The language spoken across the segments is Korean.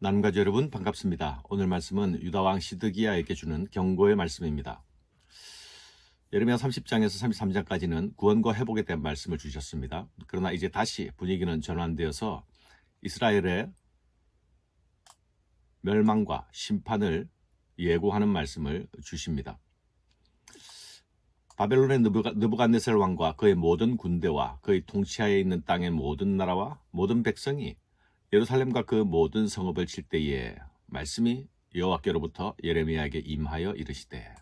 남가주 여러분 반갑습니다. 오늘 말씀은 유다왕 시드기야에게 주는 경고의 말씀입니다. 예레미야 30장에서 33장까지는 구원과 회복에 대한 말씀을 주셨습니다. 그러나 이제 다시 분위기는 전환되어서 이스라엘의 멸망과 심판을 예고하는 말씀을 주십니다. 바벨론의 느부갓네살 왕과 그의 모든 군대와 그의 통치하에 있는 땅의 모든 나라와 모든 백성이 예루살렘과 그 모든 성읍을 칠 때에 말씀이 여호와께로부터 예레미야에게 임하여 이르시되,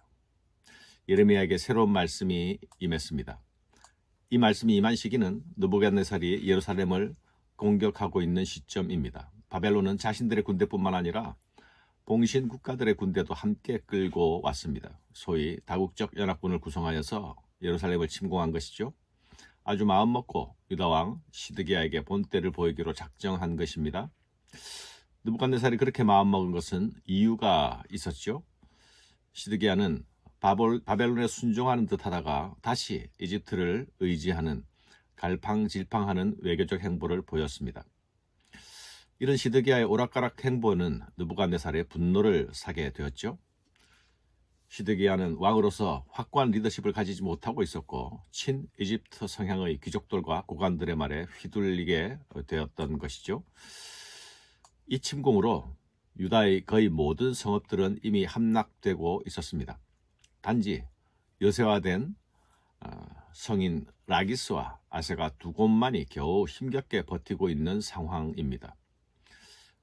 예레미야에게 새로운 말씀이 임했습니다. 이 말씀이 임한 시기는 느부갓네살이 예루살렘을 공격하고 있는 시점입니다. 바벨론은 자신들의 군대뿐만 아니라 봉신 국가들의 군대도 함께 끌고 왔습니다. 소위 다국적 연합군을 구성하여서 예루살렘을 침공한 것이죠. 아주 마음먹고 유다왕 시드기야에게 본때를 보이기로 작정한 것입니다. 느부갓네살이 그렇게 마음먹은 것은 이유가 있었죠. 시드기야는 바벨론에 순종하는 듯하다가 다시 이집트를 의지하는 갈팡질팡하는 외교적 행보를 보였습니다. 이런 시드기야의 오락가락 행보는 느부갓네살의 분노를 사게 되었죠. 시드기야는 왕으로서 확고한 리더십을 가지지 못하고 있었고 친 이집트 성향의 귀족들과 고관들의 말에 휘둘리게 되었던 것이죠. 이 침공으로 유다의 거의 모든 성읍들은 이미 함락되고 있었습니다. 단지 요새화된 성인 라기스와 아세가 두 곳만이 겨우 힘겹게 버티고 있는 상황입니다.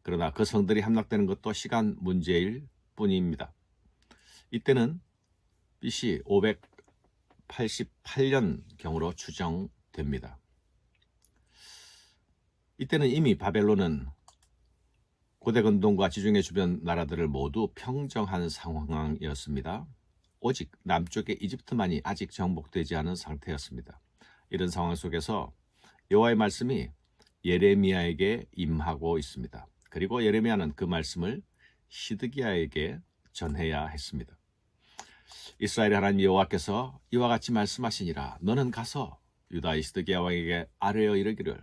그러나 그 성들이 함락되는 것도 시간 문제일 뿐입니다. 이때는 BC 588년경으로 추정됩니다. 이때는 이미 바벨론은 고대 근동과 지중해 주변 나라들을 모두 평정한 상황이었습니다. 오직 남쪽의 이집트만이 아직 정복되지 않은 상태였습니다. 이런 상황 속에서 여호와의 말씀이 예레미야에게 임하고 있습니다. 그리고 예레미야는 그 말씀을 시드기야에게 전해야 했습니다. 이스라엘의 하나님 여호와께서 이와 같이 말씀하시니라. 너는 가서 유다 시드기야 왕에게 아뢰어 이르기를,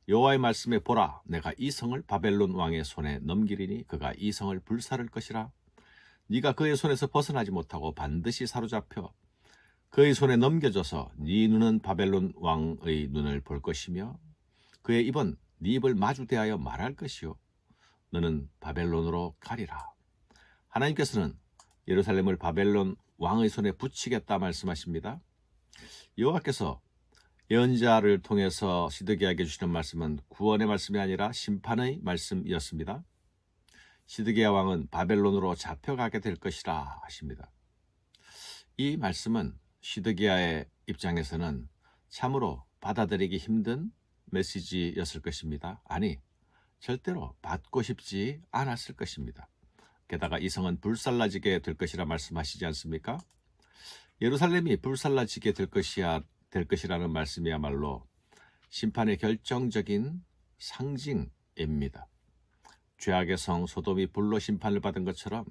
여호와의 말씀에 보라, 내가 이 성을 바벨론 왕의 손에 넘기리니 그가 이 성을 불사를 것이라. 네가 그의 손에서 벗어나지 못하고 반드시 사로잡혀 그의 손에 넘겨져서 네 눈은 바벨론 왕의 눈을 볼 것이며 그의 입은 네 입을 마주 대하여 말할 것이요 너는 바벨론으로 가리라. 하나님께서는 예루살렘을 바벨론 왕의 손에 붙이겠다 말씀하십니다. 여호와께서 예언자를 통해서 시드기야에게 주시는 말씀은 구원의 말씀이 아니라 심판의 말씀이었습니다. 시드기야 왕은 바벨론으로 잡혀가게 될 것이라 하십니다. 이 말씀은 시드기야의 입장에서는 참으로 받아들이기 힘든 메시지였을 것입니다. 아니, 절대로 받고 싶지 않았을 것입니다. 게다가 이 성은 불살라지게 될 것이라 말씀하시지 않습니까? 예루살렘이 불살라지게 될 것이라는 말씀이야말로 심판의 결정적인 상징입니다. 죄악의 성 소돔이 불로 심판을 받은 것처럼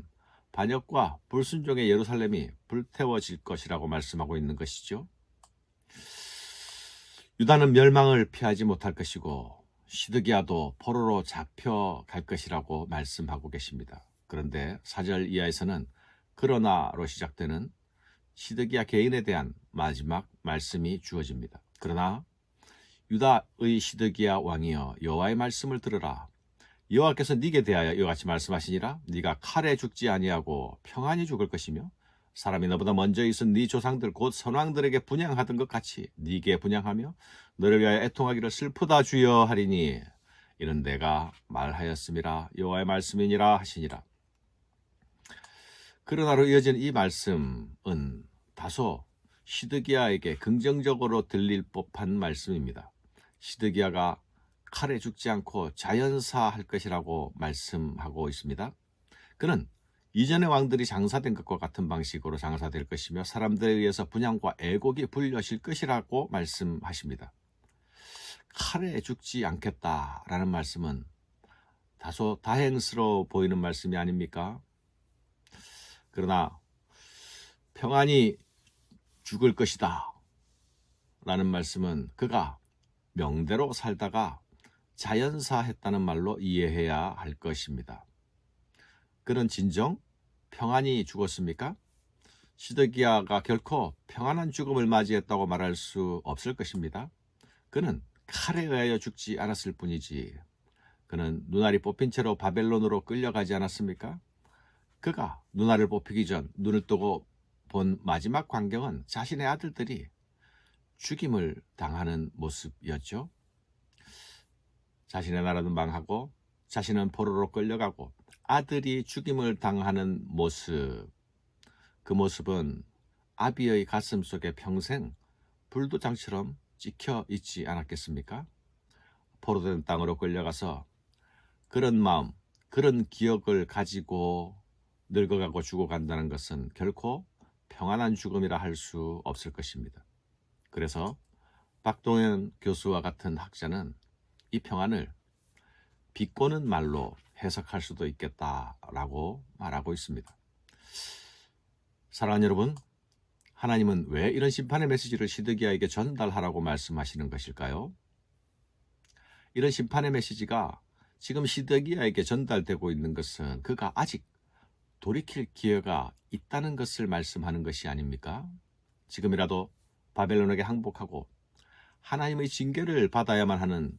반역과 불순종의 예루살렘이 불태워질 것이라고 말씀하고 있는 것이죠. 유다는 멸망을 피하지 못할 것이고 시드기야도 포로로 잡혀갈 것이라고 말씀하고 계십니다. 그런데 4절 이하에서는 그러나로 시작되는 시드기야 개인에 대한 마지막 말씀이 주어집니다. 그러나 유다의 시드기야 왕이여, 여호와의 말씀을 들으라. 여호와께서 네게 대하여 이와 같이 말씀하시니라. 네가 칼에 죽지 아니하고 평안히 죽을 것이며 사람이 너보다 먼저 있은 네 조상들 곧 선왕들에게 분향하던 것 같이 네게 분향하며 너를 위하여 애통하기를 슬프다 주여 하리니 이는 내가 말하였음이라. 여호와의 말씀이니라 하시니라. 그러나로 이어지는 이 말씀은 다소 시드기야에게 긍정적으로 들릴 법한 말씀입니다. 시드기야가 칼에 죽지 않고 자연사할 것이라고 말씀하고 있습니다. 그는 이전의 왕들이 장사된 것과 같은 방식으로 장사될 것이며 사람들에 의해서 분향과 애곡이 불려질 것이라고 말씀하십니다. 칼에 죽지 않겠다라는 말씀은 다소 다행스러워 보이는 말씀이 아닙니까? 그러나 평안히 죽을 것이다 라는 말씀은 그가 명대로 살다가 자연사했다는 말로 이해해야 할 것입니다. 그는 진정 평안히 죽었습니까? 시드기야가 결코 평안한 죽음을 맞이했다고 말할 수 없을 것입니다. 그는 칼에 의하여 죽지 않았을 뿐이지. 그는 눈알이 뽑힌 채로 바벨론으로 끌려가지 않았습니까? 그가 눈알을 뽑히기 전 눈을 뜨고 본 마지막 광경은 자신의 아들들이 죽임을 당하는 모습이었죠. 자신의 나라는 망하고 자신은 포로로 끌려가고 아들이 죽임을 당하는 모습, 그 모습은 아비의 가슴 속에 평생 불도장처럼 찍혀 있지 않았겠습니까? 포로된 땅으로 끌려가서 그런 마음, 그런 기억을 가지고 늙어가고 죽어간다는 것은 결코 평안한 죽음이라 할 수 없을 것입니다. 그래서 박동현 교수와 같은 학자는 이 평안을 비꼬는 말로 해석할 수도 있겠다라고 말하고 있습니다. 사랑하는 여러분, 하나님은 왜 이런 심판의 메시지를 시드기야에게 전달하라고 말씀하시는 것일까요? 이런 심판의 메시지가 지금 시드기야에게 전달되고 있는 것은 그가 아직 돌이킬 기회가 있다는 것을 말씀하는 것이 아닙니까? 지금이라도 바벨론에게 항복하고 하나님의 징계를 받아야만 하는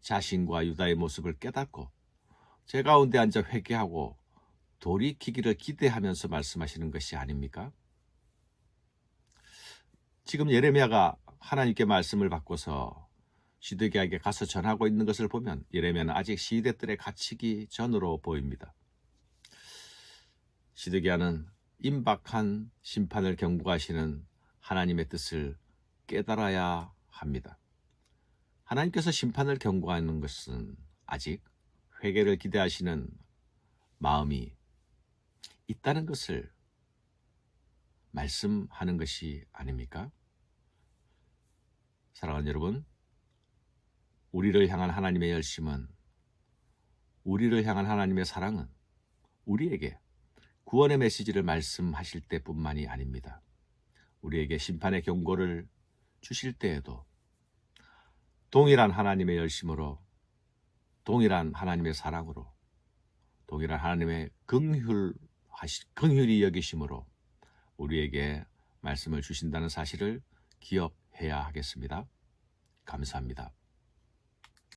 자신과 유다의 모습을 깨닫고 제 가운데 앉아 회개하고 돌이키기를 기대하면서 말씀하시는 것이 아닙니까? 지금 예레미야가 하나님께 말씀을 받고서 시드기야에게 가서 전하고 있는 것을 보면 예레미야는 아직 시대들에 갇히기 전으로 보입니다. 시드기야는 임박한 심판을 경고하시는 하나님의 뜻을 깨달아야 합니다. 하나님께서 심판을 경고하는 것은 아직 회개를 기대하시는 마음이 있다는 것을 말씀하는 것이 아닙니까? 사랑하는 여러분, 우리를 향한 하나님의 열심은, 우리를 향한 하나님의 사랑은 우리에게 구원의 메시지를 말씀하실 때뿐만이 아닙니다. 우리에게 심판의 경고를 주실 때에도 동일한 하나님의 열심으로, 동일한 하나님의 사랑으로, 동일한 하나님의 긍휼히 여기심으로 우리에게 말씀을 주신다는 사실을 기억해야 하겠습니다. 감사합니다.